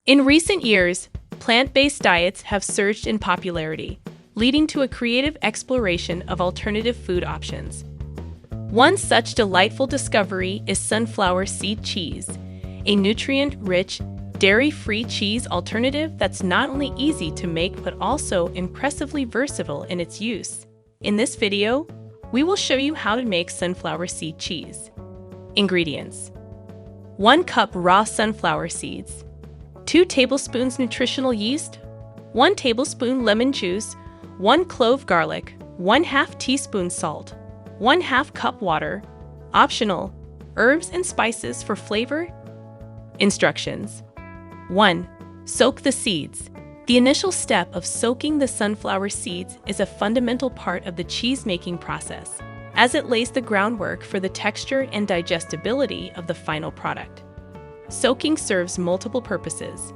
In recent years, plant-based diets have surged in popularity, leading to a creative exploration of alternative food options. One such delightful discovery is sunflower seed cheese, a nutrient-rich, dairy-free cheese alternative that's not only easy to make but also impressively versatile in its use. In this video, we will show you how to make sunflower seed cheese. Ingredients: 1 cup raw sunflower seeds, 2 tablespoons nutritional yeast, 1 tablespoon lemon juice, 1 clove garlic, 1/2 teaspoon salt, 1/2 cup water. Optional: herbs and spices for flavor. Instructions: 1. Soak the seeds. The initial step of soaking the sunflower seeds is a fundamental part of the cheese-making process, as it lays the groundwork for the texture and digestibility of the final product. Soaking serves multiple purposes.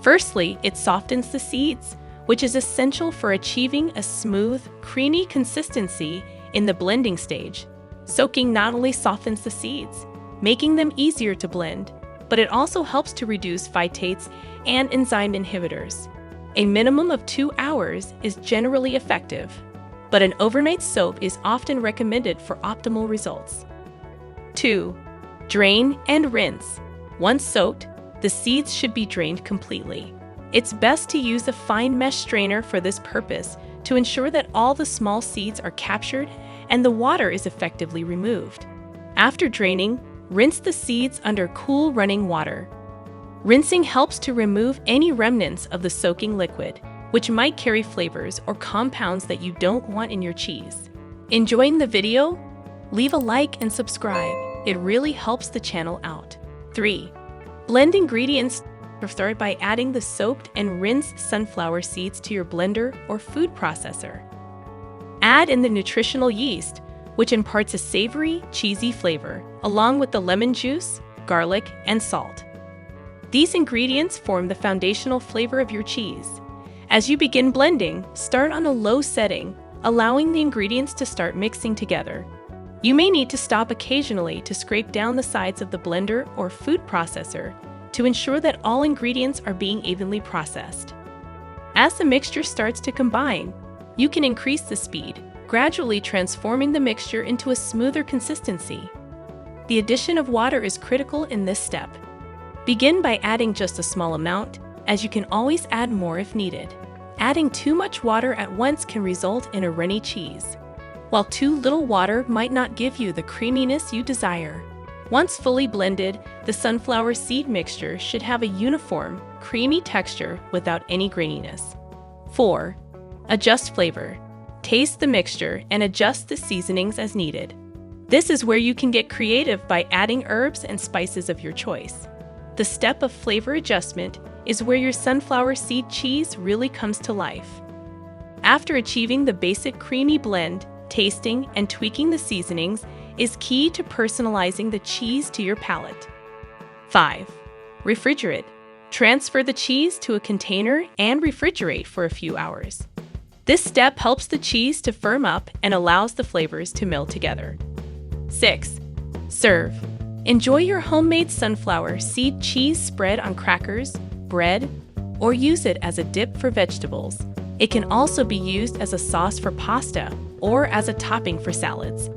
Firstly, it softens the seeds, which is essential for achieving a smooth, creamy consistency in the blending stage. Soaking not only softens the seeds, making them easier to blend, but it also helps to reduce phytates and enzyme inhibitors. A minimum of 2 hours is generally effective, but an overnight soak is often recommended for optimal results. 2. Drain and rinse. Once soaked, the seeds should be drained completely. It's best to use a fine mesh strainer for this purpose to ensure that all the small seeds are captured and the water is effectively removed. After draining, rinse the seeds under cool running water. Rinsing helps to remove any remnants of the soaking liquid, which might carry flavors or compounds that you don't want in your cheese. Enjoying the video? Leave a like and subscribe. It really helps the channel out. 3. Blend ingredients. Start by adding the soaked and rinsed sunflower seeds to your blender or food processor. Add in the nutritional yeast, which imparts a savory, cheesy flavor, along with the lemon juice, garlic, and salt. These ingredients form the foundational flavor of your cheese. As you begin blending, start on a low setting, allowing the ingredients to start mixing together. You may need to stop occasionally to scrape down the sides of the blender or food processor to ensure that all ingredients are being evenly processed. As the mixture starts to combine, you can increase the speed, gradually transforming the mixture into a smoother consistency. The addition of water is critical in this step. Begin by adding just a small amount, as you can always add more if needed. Adding too much water at once can result in a runny cheese, while too little water might not give you the creaminess you desire. Once fully blended, the sunflower seed mixture should have a uniform, creamy texture without any graininess. 4. Adjust flavor. Taste the mixture and adjust the seasonings as needed. This is where you can get creative by adding herbs and spices of your choice. The step of flavor adjustment is where your sunflower seed cheese really comes to life. After achieving the basic creamy blend, tasting and tweaking the seasonings is key to personalizing the cheese to your palate. 5. Refrigerate. Transfer the cheese to a container and refrigerate for a few hours. This step helps the cheese to firm up and allows the flavors to meld together. 6. Serve. Enjoy your homemade sunflower seed cheese spread on crackers, bread, or use it as a dip for vegetables. It can also be used as a sauce for pasta or as a topping for salads.